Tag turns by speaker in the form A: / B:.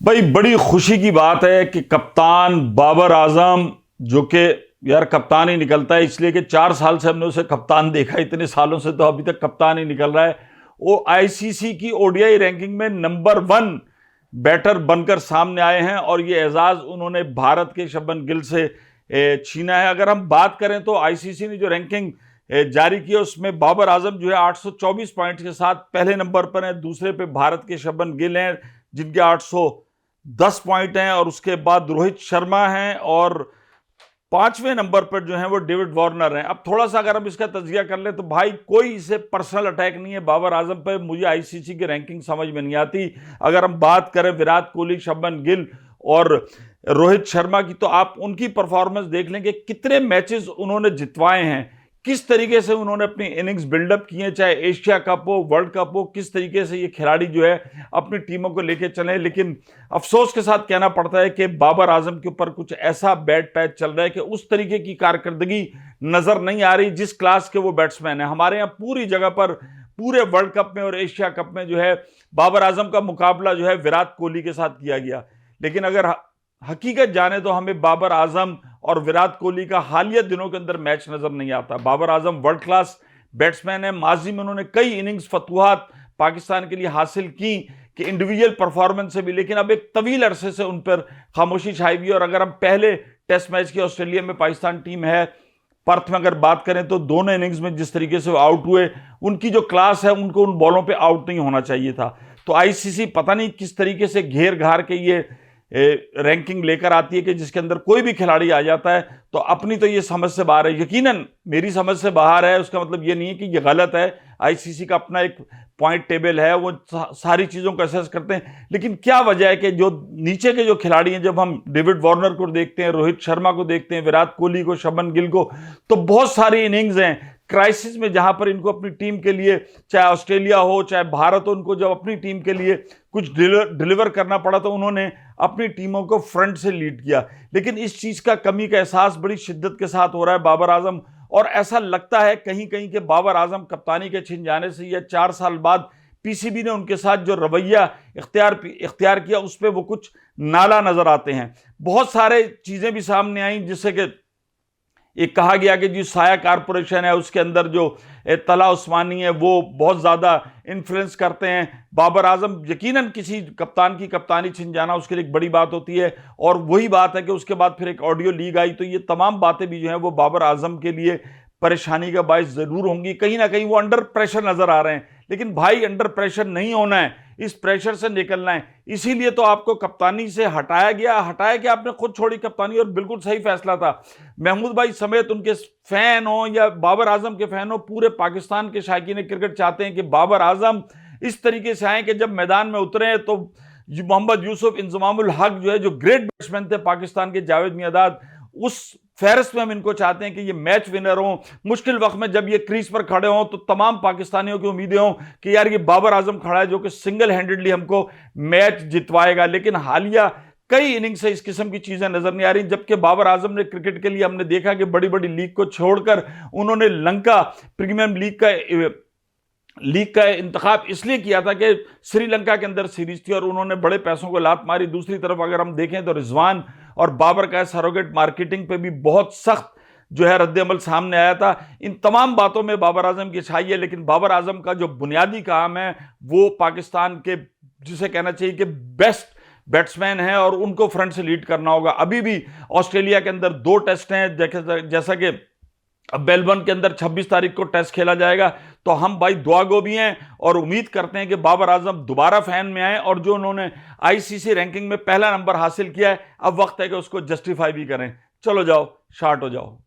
A: भाई बड़ी खुशी की बात है कि कप्तान बाबर आजम, जो कि यार कप्तान ही निकलता है, इसलिए कि 4 साल से हमने उसे कप्तान देखा, इतने सालों से तो अभी तक कप्तान ही निकल रहा है। वो आईसीसी की ओडीआई रैंकिंग में नंबर 1 बैटर बनकर सामने आए हैं और ये एजाज उन्होंने भारत के शुभमन गिल से छीना है। अगर हम बात करें तो आईसीसी ने जो रैंकिंग जारी की है उसमें बाबर आजम जो है 824 पॉइंट के साथ पहले नंबर पर है। दूसरे पे भारत के शुभमन गिल हैं जिनके 810 पॉइंट हैं, और उसके बाद रोहित शर्मा हैं, और 5वें नंबर पर जो है वो डेविड वार्नर हैं। अब थोड़ा सा अगर हम इसका तजिया कर ले तो भाई कोई इसे पर्सनल अटैक नहीं है बाबर आजम पर। मुझे आईसीसी की रैंकिंग समझ में नहीं आती। अगर हम बात करें विराट कोहली, शुभमन गिल और रोहित शर्मा की, तो आप उनकी परफॉर्मेंस देख लेंगे, कितने मैचेस उन्होंने जितवाए हैं, किस तरीके से उन्होंने अपनी इनिंग्स बिल्डअप किए, चाहे एशिया कप हो, वर्ल्ड कप हो, किस तरीके से ये खिलाड़ी जो है अपनी टीमों को लेके चले। लेकिन अफसोस के साथ कहना पड़ता है कि बाबर आजम के ऊपर कुछ ऐसा बैड पैच चल रहा है कि उस तरीके की कारकर्दगी नजर नहीं आ रही जिस क्लास के वो बैट्समैन है। हमारे यहाँ पूरी जगह पर पूरे वर्ल्ड कप में और एशिया कप में जो है बाबर आजम का मुकाबला जो है विराट कोहली के साथ किया गया, लेकिन अगर हकीकत जाने तो हमें बाबर आजम और विराट कोहली का हालिया दिनों के अंदर मैच नजर नहीं आता। Babar Azam world class batsman है। माजी में उन्होंने कई इनिंग्स फतुहात पाकिस्तान के लिए हासिल की कि इंडिविजुअल परफॉर्मेंस से भी, लेकिन अब एक तवील अरसे से उन पर खामोशी छाई हुई है। और अगर हम पहले टेस्ट मैच की ऑस्ट्रेलिया में पाकिस्तान टीम है, पर्थ में अगर बात करें तो दोनों इनिंग्स में जिस तरीके से वो आउट हुए, उनकी जो क्लास है उनको उन बॉलों पे आउट नहीं होना चाहिए था। तो आईसीसी पता नहीं किस तरीके से घेर घार के ये रैंकिंग लेकर आती है कि जिसके अंदर कोई भी खिलाड़ी आ जाता है तो अपनी तो ये समझ से बाहर है। यकीनन मेरी समझ से बाहर है, उसका मतलब ये नहीं है कि ये गलत है। आईसीसी का अपना एक पॉइंट टेबल है, वो सारी चीज़ों को असेस करते हैं, लेकिन क्या वजह है कि जो नीचे के जो खिलाड़ी हैं, जब हम डेविड वार्नर को देखते हैं, रोहित शर्मा को देखते हैं, विराट कोहली को, शुभमन गिल को, तो बहुत सारी इनिंग्स हैं क्राइसिस में जहां पर इनको अपनी टीम के लिए, चाहे ऑस्ट्रेलिया हो चाहे भारत हो, उनको जब अपनी टीम के लिए कुछ डिलीवर करना पड़ा तो उन्होंने अपनी टीमों को फ्रंट से लीड किया। लेकिन इस चीज का कमी का एहसास बड़ी शिद्दत के साथ हो रहा है बाबर आजम, और ऐसा लगता है कहीं कहीं के बाबर आजम कप्तानी के छिन जाने से या 4 साल बाद पीसीबी ने उनके साथ जो रवैया इख्तियार किया उस पर वो कुछ नाला नजर आते हैं। बहुत सारे चीजें भी सामने आई, जिससे कि एक कहा गया कि जो साया कारपोरेशन है उसके अंदर जो तला उस्मानी है वो बहुत ज़्यादा इन्फ्लुएंस करते हैं बाबर आजम। यकीनन किसी कप्तान की कप्तानी छिन जाना उसके लिए एक बड़ी बात होती है, और वही बात है कि उसके बाद फिर एक ऑडियो लीक आई, तो ये तमाम बातें भी जो हैं वो बाबर आजम के लिए परेशानी का बायस ज़रूर होंगी। कहीं ना कहीं वो अंडर प्रेशर नज़र आ रहे हैं, लेकिन भाई अंडर प्रेशर नहीं होना है, इस प्रेशर से निकलना है। इसीलिए तो आपको कप्तानी से हटाया गया आपने खुद छोड़ी कप्तानी, और बिल्कुल सही फैसला था। महमूद भाई समेत उनके फैन हो या बाबर आजम के फैन हो, पूरे पाकिस्तान के शायकीन क्रिकेट चाहते हैं कि बाबर आजम इस तरीके से आए कि जब मैदान में उतरे तो मोहम्मद यूसुफ, इंजमामुल हक जो है, जो ग्रेट बैट्समैन थे पाकिस्तान के, जावेद मियांदाद, उस फहरिस्त में हम इनको चाहते हैं कि ये मैच विनर हो। मुश्किल वक्त में जब ये क्रीज पर खड़े हों तो तमाम पाकिस्तानियों की उम्मीदें हों कि यार ये बाबर आजम खड़ा है जो कि सिंगल हैंडेडली हमको मैच जितवाएगा। लेकिन हालिया कई इनिंग से इस किस्म की चीजें नजर नहीं आ रही, जबकि बाबर आजम ने क्रिकेट के लिए हमने देखा कि बड़ी बड़ी लीग को छोड़कर उन्होंने लंका प्रीमियम लीग का इंतखाब इसलिए किया था कि श्रीलंका के अंदर सीरीज थी और उन्होंने बड़े पैसों को लात मारी। दूसरी तरफ अगर हम देखें तो रिजवान और बाबर का सरोगेट मार्केटिंग पे भी बहुत सख्त जो है रद्द-ए-अमल सामने आया था। इन तमाम बातों में बाबर आजम की अच्छाई है, लेकिन बाबर आजम का जो बुनियादी काम है वो पाकिस्तान के, जिसे कहना चाहिए कि बेस्ट बैट्समैन है, और उनको फ्रंट से लीड करना होगा। अभी भी ऑस्ट्रेलिया के अंदर 2 टेस्ट हैं, जैसा कि मेलबर्न के अंदर 26 तारीख को टेस्ट खेला जाएगा। तो हम भाई दुआगो भी हैं और उम्मीद करते हैं कि बाबर आजम दोबारा फैन में आए, और जो उन्होंने आईसीसी रैंकिंग में पहला नंबर हासिल किया है, अब वक्त है कि उसको जस्टिफाई भी करें। चलो जाओ, शार्ट हो जाओ।